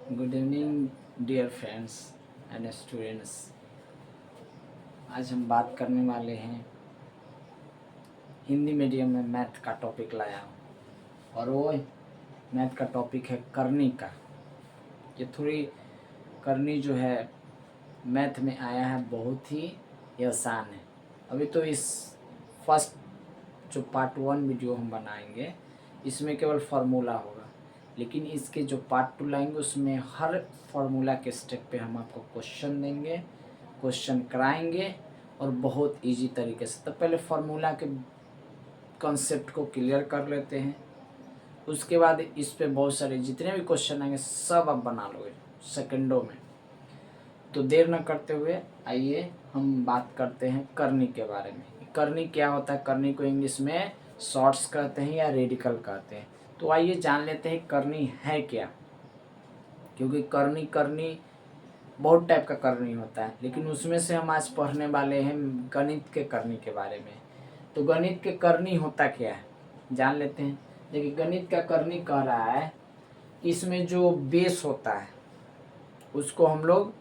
Good evening dear friends and students. आज हम बात करने वाले हैं हिंदी मीडियम में मैथ का टॉपिक लाया हूँ और वो मैथ का टॉपिक है करनी का। ये थोड़ी करनी जो है मैथ में आया है, बहुत ही आसान है। अभी तो इस फर्स्ट जो पार्ट 1 वीडियो हम बनाएंगे इसमें केवल फार्मूला होगा, लेकिन इसके जो पार्ट 2 लाएंगे उसमें हर फार्मूला के स्टेप पे हम आपको क्वेश्चन देंगे, क्वेश्चन कराएंगे और बहुत इजी तरीके से। तो पहले फार्मूला के कॉन्सेप्ट को क्लियर कर लेते हैं, उसके बाद इस पे बहुत सारे जितने भी क्वेश्चन आएंगे सब आप बना लोगे सेकंडों में। तो देर न करते हुए आइए हम बात करते हैं करनी के बारे में। करनी क्या होता है? करनी को इंग्लिश में शॉर्ट्स कहते हैं या रेडिकल कहते हैं। तो आइए जान लेते हैं करनी है क्या। क्योंकि करनी करनी बहुत टाइप का करनी होता है, लेकिन उसमें से हम आज पढ़ने वाले हैं गणित के करनी के बारे में। तो गणित के करनी होता क्या है जान लेते हैं। देखिए, गणित का करनी कह रहा है इसमें जो बेस होता है उसको हम लोग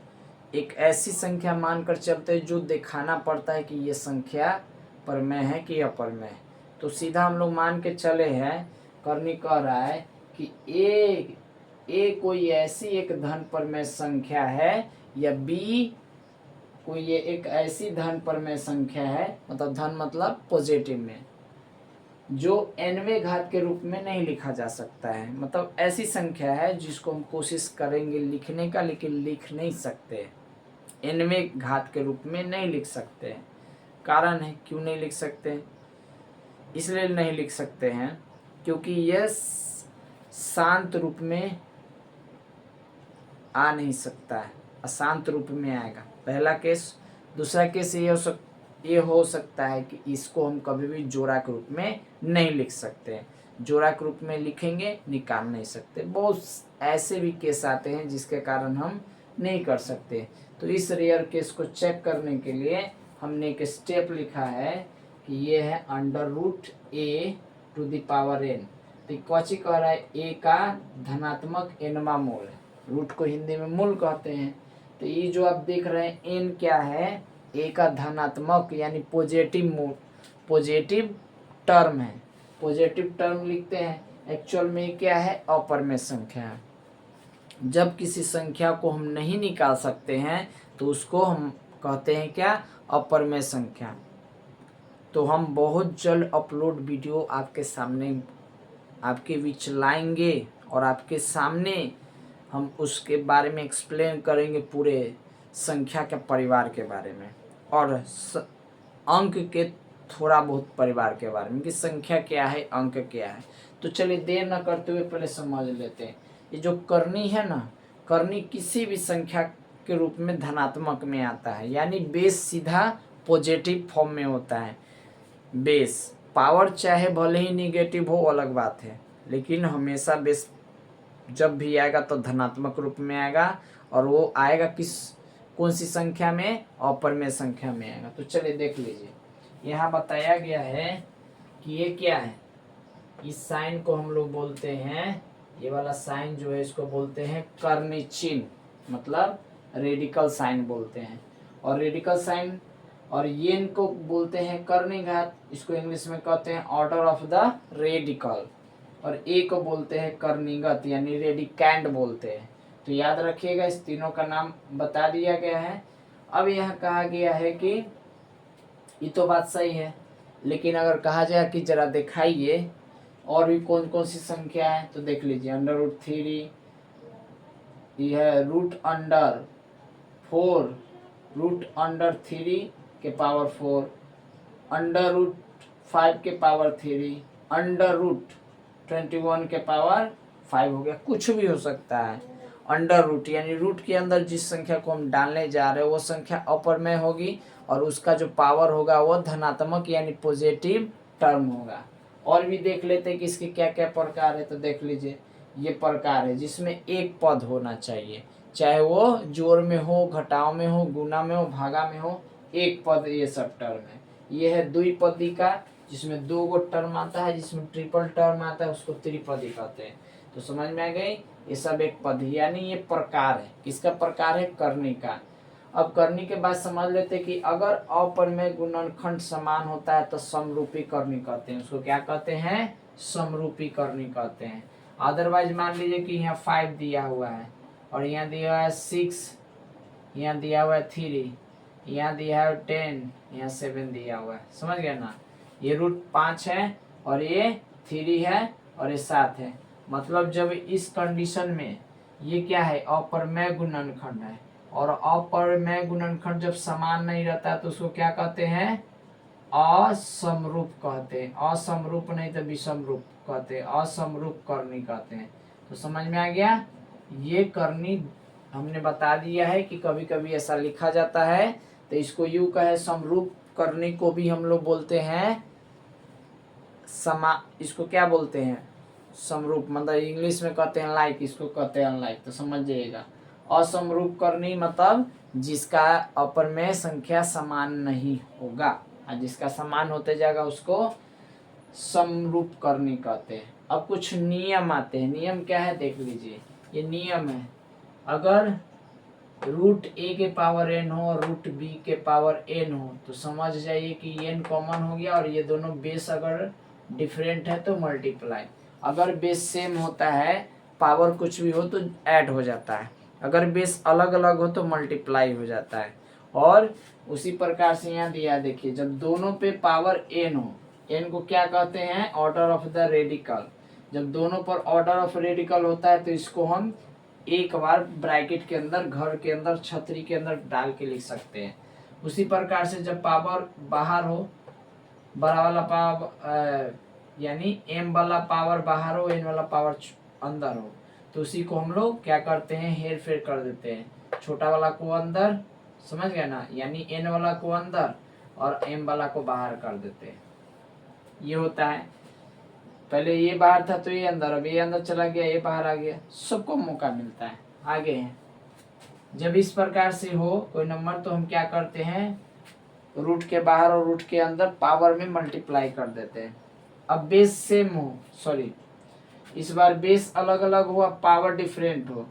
एक ऐसी संख्या मानकर चलते हैं जो दिखाना पड़ता है कि ये संख्या परमेय है कि अपरमेय है। तो सीधा हम लोग मान के चले हैं, करनी कह रहा है कि ए कोई ऐसी एक धन परमेय संख्या है या बी कोई ये एक ऐसी धन परमेय संख्या है, मतलब धन मतलब पॉजिटिव में, जो nवें घात के रूप में नहीं लिखा जा सकता है। मतलब ऐसी संख्या है जिसको हम कोशिश करेंगे लिखने का लेकिन लिख नहीं सकते, nवें घात के रूप में नहीं लिख सकते। कारण है क्यों नहीं लिख सकते? इसलिए नहीं लिख सकते हैं क्योंकि यह शांत रूप में आ नहीं सकता है, अशांत रूप में आएगा। पहला केस। दूसरा केस ये हो सकता है कि इसको हम कभी भी जोड़ा के रूप में नहीं लिख सकते। जोड़ा के रूप में लिखेंगे निकाल नहीं सकते। बहुत ऐसे भी केस आते हैं जिसके कारण हम नहीं कर सकते। तो इस रेयर केस को चेक करने के लिए हमने एक स्टेप लिखा है कि ये है √a to the power n। तो कौची कह रहा है? a का धनात्मक nवा मूल है। रूट को हिंदी में मूल कहते हैं। तो ये जो आप देख रहे हैं n क्या है? a का धनात्मक यानी पॉजिटिव मूल, पॉजिटिव टर्म है। पॉजिटिव टर्म लिखते हैं। एक्चुअल में क्या है? अपरमेय संख्या है। जब किसी संख्या को हम नहीं निकाल सकते हैं तो उसको हम कहते हैं क्या? अपरमेय संख्या। तो हम बहुत जल्द अपलोड वीडियो आपके सामने आपके बीच लाएंगे और आपके सामने हम उसके बारे में एक्सप्लेन करेंगे, पूरे संख्या के परिवार के बारे में और अंक के थोड़ा बहुत परिवार के बारे में कि संख्या क्या है, अंक क्या है। तो चलिए देर न करते हुए पहले समझ लेते हैं। ये जो करनी है ना, करनी किसी भी संख्या के रूप में धनात्मक में आता है, यानी बेस सीधा पॉजिटिव फॉर्म में होता है। बेस पावर चाहे भले ही निगेटिव हो अलग बात है, लेकिन हमेशा बेस जब भी आएगा तो धनात्मक रूप में आएगा। और वो आएगा कौन सी संख्या में? अपरमेय संख्या में आएगा। तो चलिए देख लीजिए, यहाँ बताया गया है कि ये क्या है। इस साइन को हम लोग बोलते हैं, ये वाला साइन जो है इसको बोलते हैं करनी चिन्ह, मतलब रेडिकल साइन बोलते हैं। और रेडिकल साइन और ये इनको बोलते हैं करनी घात, इसको इंग्लिश में कहते हैं ऑर्डर ऑफ द रेडिकल। और ए को बोलते हैं करनीगत यानी रेडिकैंड बोलते हैं। तो याद रखिएगा, इस तीनों का नाम बता दिया गया है। अब यहाँ कहा गया है कि ये तो बात सही है, लेकिन अगर कहा जाए कि जरा दिखाइए और भी कौन कौन सी संख्या है, तो देख लीजिए √3, यह है √4, √3 के पावर 4, √5 के पावर 3, √21 के पावर 5 हो गया। कुछ भी हो सकता है। अंडर रूट यानी रूट के अंदर जिस संख्या को हम डालने जा रहे हैं वो संख्या अपरमेय होगी और उसका जो पावर होगा वो धनात्मक यानी पॉजिटिव टर्म होगा। और भी देख लेते हैं कि इसके क्या क्या प्रकार है। तो देख लीजिए, ये प्रकार है जिसमें एक पद होना चाहिए, चाहे वो जोड़ में हो, घटाव में हो, गुना में हो, भागा में हो, एक पद ये सब टर्म है। ये है द्विपदी का, जिसमें 2 गो टर्म आता है, जिसमें ट्रिपल टर्म आता है उसको त्रिपदी कहते हैं। तो समझ में आ गई, ये सब एक पद है, यानी ये प्रकार है। किसका प्रकार है? करनी का। अब करनी के बाद समझ लेते कि अगर अपरिमेय गुणनखंड समान होता है तो समरूपी करनी कहते हैं। उसको क्या कहते हैं? समरूपी करनी कहते हैं। अदरवाइज मान लीजिए कि यहाँ 5 दिया हुआ है और यहाँ दिया हुआ है 6, यहाँ दिया हुआ है 3, यहाँ दिया है 10, यहाँ 7 दिया हुआ है। समझ गया ना? ये रूट 5 है और ये 3 है और ये 7 है। मतलब जब इस कंडीशन में ये क्या है? अपरिमेय गुणनखंड है, और अपरिमेय गुणनखंड जब समान नहीं रहता तो उसको क्या कहते हैं? असमरूप कहते हैं। असमरूप नहीं तो विषमरूप कहते हैं, असमरूप करनी कहते हैं। तो समझ में आ गया? ये करनी हमने बता दिया है कि कभी कभी ऐसा लिखा जाता है, तो इसको यूं कहे, समरूप करनी को भी हम लोग बोलते हैं इसको क्या बोलते हैं? समरूप, मतलब इंग्लिश में कहते हैं लाइक, इसको कहते हैं अनलाइक। तो समझ जाइएगा, असमरूप करनी मतलब जिसका अपरिमेय संख्या समान नहीं होगा, और जिसका समान होते जाएगा उसको समरूप करनी कहते हैं। अब कुछ नियम आते हैं। नियम क्या है देख लीजिए, ये नियम है। अगर रूट ए के पावर n हो और रूट बी के पावर n हो तो समझ जाइए कि n कॉमन हो गया, और ये दोनों बेस अगर डिफरेंट है तो मल्टीप्लाई। अगर बेस सेम होता है, पावर कुछ भी हो तो ऐड हो जाता है, अगर बेस अलग अलग हो तो मल्टीप्लाई हो जाता है। और उसी प्रकार से यहाँ दिया देखिए, जब दोनों पे पावर n हो, n को क्या कहते हैं? Order of the radical. जब दोनों पर ऑर्डर ऑफ रेडिकल होता है तो इसको हम एक बार ब्रैकेट के अंदर, घर के अंदर, छतरी के अंदर डाल के लिख सकते हैं। उसी प्रकार से जब पावर बाहर हो, बड़ा वाला पावर यानी m वाला पावर बाहर हो, n वाला पावर अंदर हो, तो उसी को हम लोग क्या करते हैं? हेर फेर कर देते हैं। छोटा वाला को अंदर, समझ गया ना? यानी n वाला को अंदर और m वाला को बाहर कर देते हैं। ये होता है। पहले ये बाहर था तो ये अंदर, अब ये अंदर चला गया, ये बाहर आ गया। सबको मौका मिलता है। आगे है, जब इस प्रकार से हो कोई नंबर तो हम क्या करते हैं? रूट के बाहर और रूट के अंदर पावर में मल्टीप्लाई कर देते हैं। अब बेस सेम हो, सॉरी इस बार बेस अलग अलग हो, अब पावर डिफरेंट हो।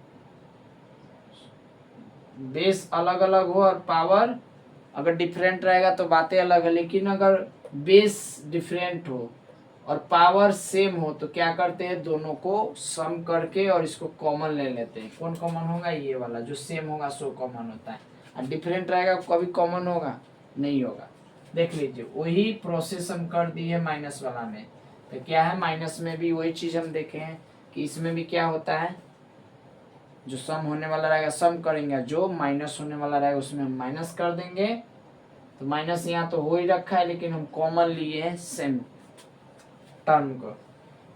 बेस अलग अलग हो और पावर अगर डिफरेंट रहेगा तो बातें अलग है, लेकिन अगर बेस डिफरेंट हो और पावर सेम हो तो क्या करते हैं? दोनों को सम करके और इसको कॉमन ले लेते हैं। कौन कॉमन होगा? ये वाला जो सेम होगा सो कॉमन होता है, और डिफरेंट रहेगा कभी कॉमन होगा? नहीं होगा। देख लीजिए, वही प्रोसेस हम कर दिए माइनस वाला में। तो क्या है? माइनस में भी वही चीज हम देखे हैं कि इसमें भी क्या होता है? जो सम होने वाला रहेगा सम करेंगे, जो माइनस होने वाला रहेगा उसमें हम माइनस कर देंगे। तो माइनस यहाँ तो हो ही रखा है, लेकिन हम कॉमन लिए हैं सेम टर्म को।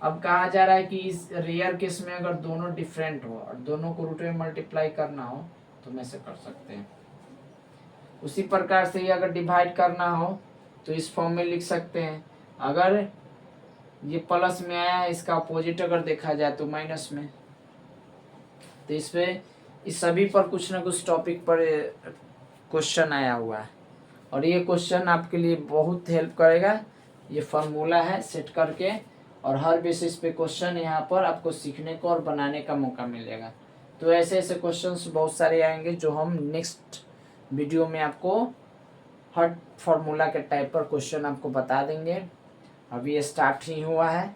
अब कहा जा रहा है कि इस रेयर केस में अगर दोनों डिफरेंट हो और दोनों को रूट में मल्टीप्लाई करना हो तो हम ऐसे कर सकते हैं। उसी प्रकार से ही अगर डिवाइड करना हो तो इस फॉर्म में लिख सकते हैं। अगर ये प्लस में आया है, इसका अपोजिट अगर देखा जाए तो माइनस में। तो इस पे इस सभी पर कुछ ना कुछ टॉपिक पर क्वेश्चन आया हुआ है, और ये क्वेश्चन आपके लिए बहुत हेल्प करेगा। ये फार्मूला है सेट करके, और हर बेसिस पे क्वेश्चन यहाँ पर आपको सीखने को और बनाने का मौका मिलेगा। तो ऐसे ऐसे क्वेश्चंस बहुत सारे आएंगे जो हम नेक्स्ट वीडियो में आपको हर फार्मूला के टाइप पर क्वेश्चन आपको बता देंगे। अभी ये स्टार्ट ही हुआ है,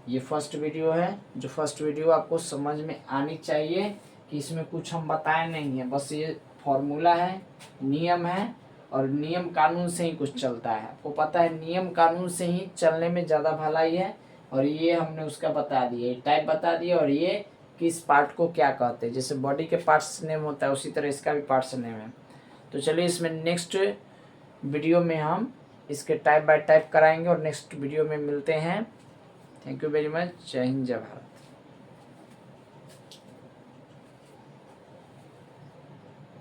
ये फर्स्ट वीडियो है। जो फर्स्ट वीडियो आपको समझ में आनी चाहिए कि इसमें कुछ हम बताए नहीं है, बस ये फार्मूला है, नियम है, और नियम कानून से ही कुछ चलता है। आपको पता है नियम कानून से ही चलने में ज़्यादा भलाई है, और ये हमने उसका बता दिया, टाइप बता दिया, और ये किस पार्ट को क्या कहते हैं। जैसे बॉडी के पार्ट्स नेम होता है उसी तरह इसका भी पार्ट्स नेम है। तो चलिए इसमें नेक्स्ट वीडियो में हम इसके टाइप बाय टाइप कराएंगे, और नेक्स्ट वीडियो में मिलते हैं। Thank you very much. जय हिंद, जय भारत।